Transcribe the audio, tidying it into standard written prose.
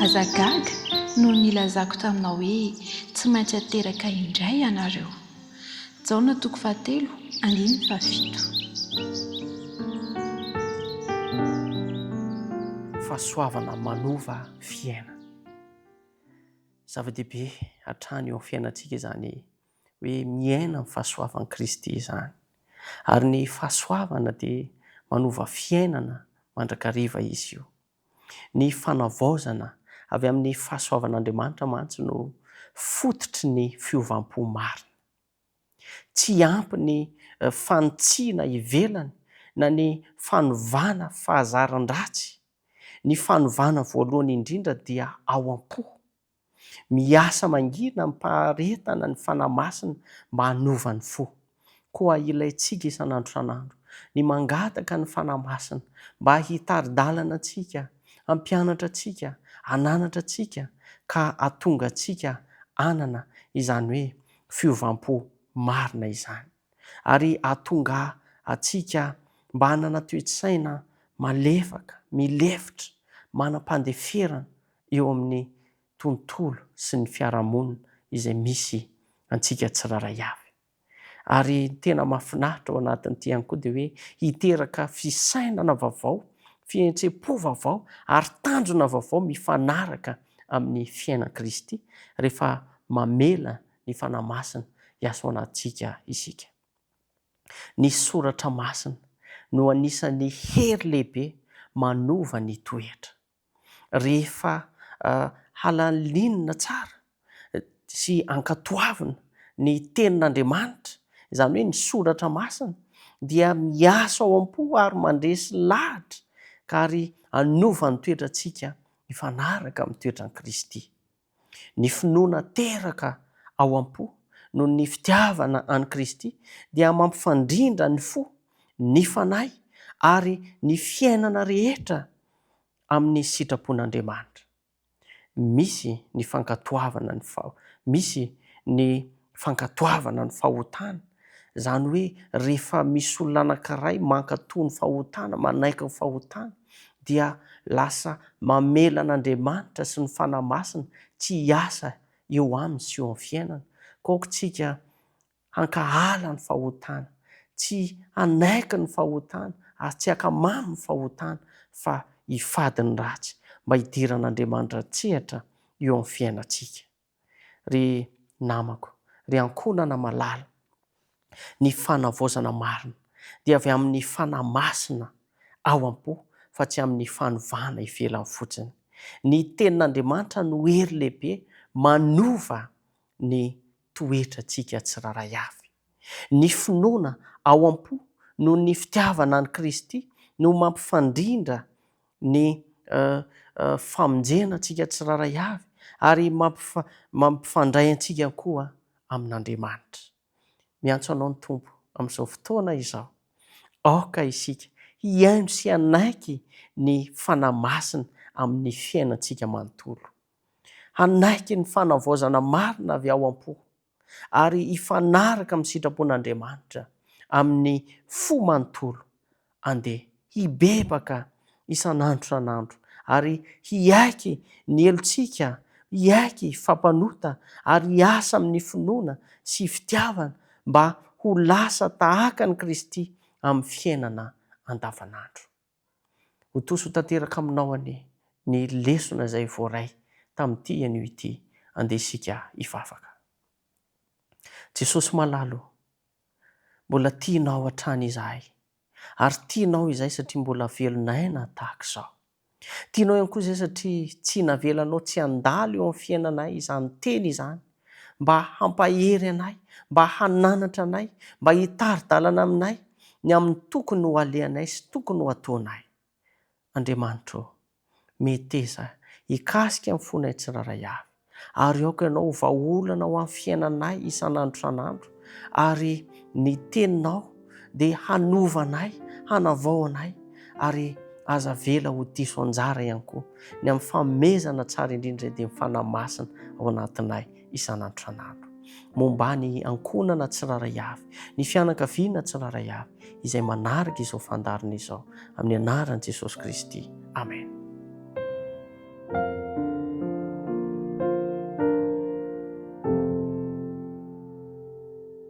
Azagaga no nilazako taminao hoe tsy maintsy ateraka indray ianareo. Jaona 7:7. Fahasoavana manova fiaina. Zava-dehibe hatrany eo amin'ny fiainantsika izany hoe miaina amin'ny fahasoavan'i Kristy izany. Ary ny fahasoavana dia manova fiainana mandrakariva izy io. Ny fanavaozana avy amin'ny fahasoavan'Andriamanitra mantsy no fototry ny fiovam-po marina. Tsy ampy ny fanotsiana ivelany na ny fanovana fahazaran-dratsy. Ny fanovana voalohany indrindra dia ao am-po. Miasa mangina ampaharetana ny fanahy-masina mba hanova ny fo. Koa ilayntsika isan'andro isan'andro ny mangataka ny fanahy-masina mba hitari-dalana antsika, hampianatra antsika, hananatra antsika ka hahatonga antsika hanana izany hoe fiovam-po marina izany. Ary hahatonga antsika mba hanana toe-tsaina malefaka, milefitra, manam-pandeferana eo amin'ny tontolo sy ny fiarahamonina izay misy antsika tsiraray avy. Ary tena mahafinaritra ao anatin'ity ihany koa dia hoe hiteraka fisainana vaovao, fihetsepo vaovao ary tanjona vaovao mifanaraka amin'ny fiainan'i Kristy rehefa mamela ny fanahy masina hiasa ao anatintsika isika. Ny soratra masina no anisan'ny hery lehibe manova ny toetra. Rehefa halalinina tsara sy ankatoavina ny tenin'Andriamanitra, izany hoe ny soratra masina, dia miasa ao am-po ary mandresy lahatra ka ary hanova ny toetrantsika mifanaraka amin'ny toetran'i Kristy. Ny finoana teraka ao am-po noho ny fitiavana an'i Kristy dia mampifandrindra ny fo, ny fanahy ary ny fiainana rehetra amin'ny sitrapon'Andriamanitra. Misy ny fankatoavana ny fahotana. Izany hoe rehefa misy olona anankiray mankatoa ny fahotana, manaiky ny fahotana, dia lasa mamela an'Andriamanitra sy ny fanahy masina tsy hiasa eo aminy sy eo amin'ny fiainana. Kaoka hankahala ny fahotana, tsy hanaiky ny fahotana, ary tsy hakamamy ny fahotana, fa hifady ny ratsy mba hidiran'Andriamanitra an-tsehatra eo amin'ny fiainantsika. Ry namako, ry ankonana malala, ny fanavaozana marina dia avy amin'ny fanahy masina ao am-po fa tsy amin'ny fanovana ivelany fotsiny. Ny tenin'Andriamanitra no hery lehibe manova ny toetrantsika tsiraray avy. Ny finoana ao am-po no ny fitiavana an'i Kristy no mampifandrindra ny famonjenantsika tsiraray avy ary mampifandray antsika koa amin'Andriamanitra. Miantso anao ny Tompo amin'izao fotoana izao. Aoka isika hiaino sy hanaiky ny fanahy masina amin'ny fiainantsika manontolo. Hanaiky ny fanavaozana marina avy ao am-po ary hifanaraka amin'ny sitrapon'Andriamanitra amin'ny fo manontolo. Andeha hibebaka isan'andro isan'andro ary hiaiky ny helontsika, hiaiky fampanota ary hiasa amin'ny finoana sy fitiavana mba ho lasa tahaka an'i Kristy amin'ny fiainana andavanandro. Ho toso ho tanteraka aminao ny lesona izay voaray tamin'ity anio ity. Andeha isika hivavaka. Jesosy malalo, mbola tianao hatrany izahay ary tianao izay satria mbola velonaina tahaka izao. Tianao ihany koa izay satria tsy navelanao tsy handalo eo amin'ny fiainanay izany teny izany, mba hampahery anay, mba hananatra anay, mba hitari-dalana aminay ny amin'ny tokony ho alehanay sy tokony ho ataonay. Andriamanitra, meteza hikasika amin'ny fonay tsiraray avy ary aoka ianao ho vahaolana ho amin'ny fiainanay isan'andro isan'andro ary ny teninao dia hanovanay, hanavaonay ary aza vela ho diso anjara ihany koa ny amin'ny fanomezana tsara indrindra dia ny fanahy masina ao anatinay isan'andro isan'andro. Momba ny ankonana tsiraray avy, ny fianakaviana tsiraray avy izay manaraka izao fandarina izao amin'ny anaran'i Jesosy Kristy. Amen.